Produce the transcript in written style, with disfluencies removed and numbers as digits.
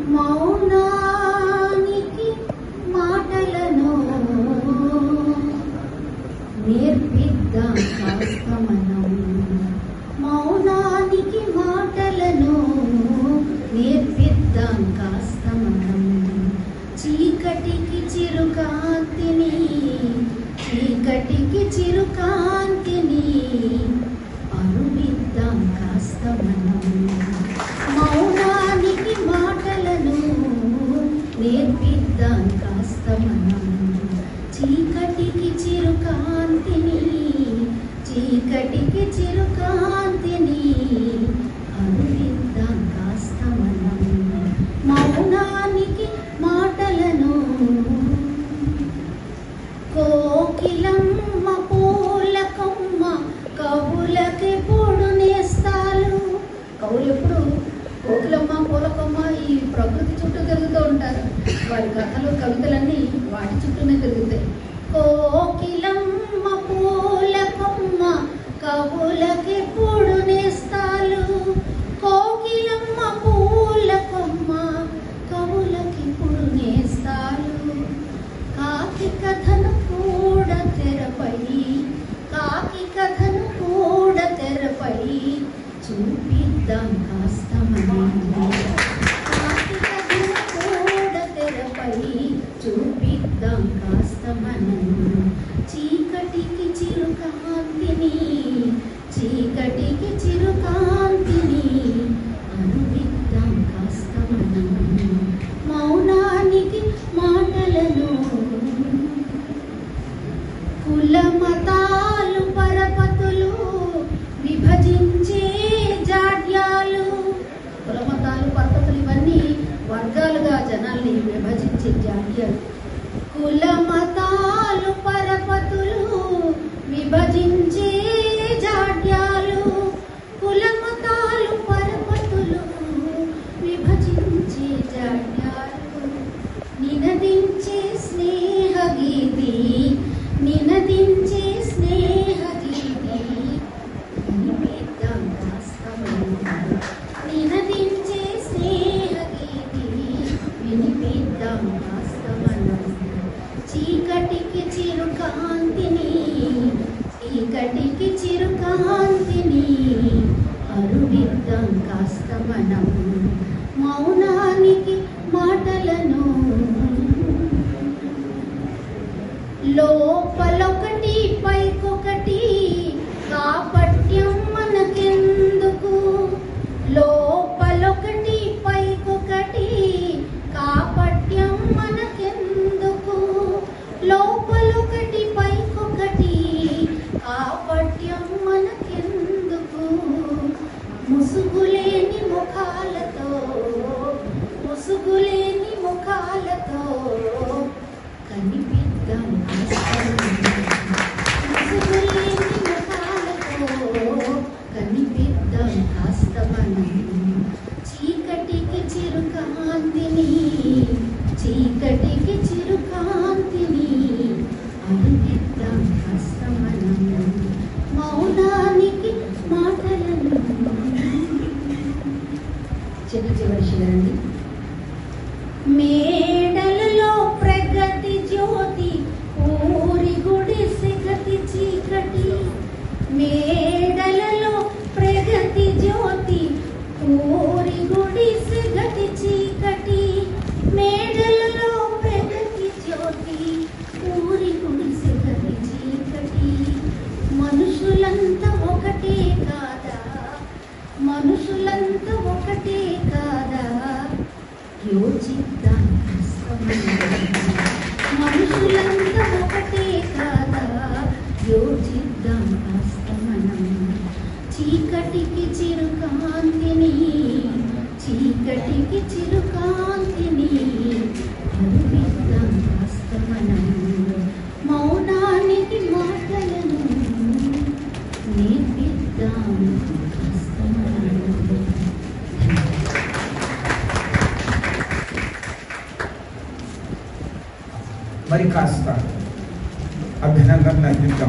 మౌనానికి మాటలను నేర్పిద్దాం కాస్త మనం. మౌనానికి మాటలను నేర్పిద్దాం కాస్త మనం. చీకటికి చిరుకాంతిని, చీకటికి చిరుకాంతిని అరువిద్దాం కాస్త మనం. మౌనానికి మాటలను నేర్పిద్దాం కాస్త మనం. చీకటికి చిరుకాంతిని, చీకటికి చిరుకాంతిని అరువిద్దాం కాస్త మనం. మౌనానికి మాటలను కోకిలమ్మ పూల కొమ్మ కవులకి పొడు నేస్తాలు. కవులు ఎప్పుడు కోకిలమ్మ పూల కొమ్మ ఈ ప్రకృతి చుట్టూ తిరుగుతూ ఉంటారు. వారి కథలు కవితలన్నీ వాటి చుట్టూనే తిరుగుతాయి. కోకిలమ్మ పూల కొమ్మ కవులకి పొడు నేస్తాలు. కోకిలమ్మ పూల కొమ్మ కవులకి పొడు నేస్తాలు. కాకి కథను కూడా తెరపై, కాకి కథను కూడా తెరపై చూపిద్దాం కాస్త మనం. కాకి కథను కూడా తెరపై చూపిద్దాం కాస్త మనం. చీకటికి చిరుకాంతిని, చీకటికి చిరుకాంతిని అనువిద్దాం కాస్త మనం. మౌనానికి మాటలను కులమతాలు పరపతులు విభజించే జాడ్యాలు. కులమతాలు పరపతులు ఇవన్నీ వర్గాలుగా జనాల్ని విభజించే జాడ్యాలు. కులమతాలు పరపతులు విభజించే జాడ్యాలు. కులమతాలు పరపతులు విభజించే జాడ్యాలు. నినదించే స్నేహ గీతి, నినదించే స్నేహ గీతి వినిపిద్దాం కాస్త మనం. నినదించే స్నేహ గీతి వినిపిద్దాం కాస్త మనం. చీకటికి చిరుకాంతిని, చీకటికి చిరుకాంతిని అరువిద్దాం కాస్త మనం. మౌనానికి మాటలను లోపలొకటి పైకొకటి కాపట్యం మనకెందుకు. లోపలొకటి పైకొకటి కాపట్యం మనకెందుకు. లోపలొకటి పైకొకటి కాపట్యం మనకెందుకు. ముసుగులేని ముఖాలతో, ముసుగులేని ముఖాలతో కనిపిద్దాం కాస్త మనం. ముసుగులేని ముఖాలతో కనిపిద్దాం కాస్త మనం. చీకటికి చిరుకాంతిని, చీకటికి చిరుకాంతిని అరువిద్దాం కాస్త మనం. మౌనానికి మాటలను చివరి శివరండి. మేడలలో ప్రగతి జ్యోతి, ఊరి గుడిసె గతి చీకటి. మేడలలో ప్రగతి జ్యోతి, ఊరి గుడిసె గతి చీకటి. మేడలలో ప్రగతి జ్యోతి, ఊరి గుడిసె గతి చీకటి. మనుషులంతా ఒకటే కాదా, మనుషులంతా ఒకటే కాదా యోచిద్దాం కాస్త మనం. మనుషులంతా ఒకటే కాదా యోచిద్దాం కాస్త మనం. చీకటికి చిరుకాంతిని, చీకటికి చిరుకాంతిని అరువిద్దాం కాస్త మనం. మౌనానికి మాటలను నేర్పిద్దాం కాస్త మనం. మరి కాస్త అభినందనలు అందిద్దాం.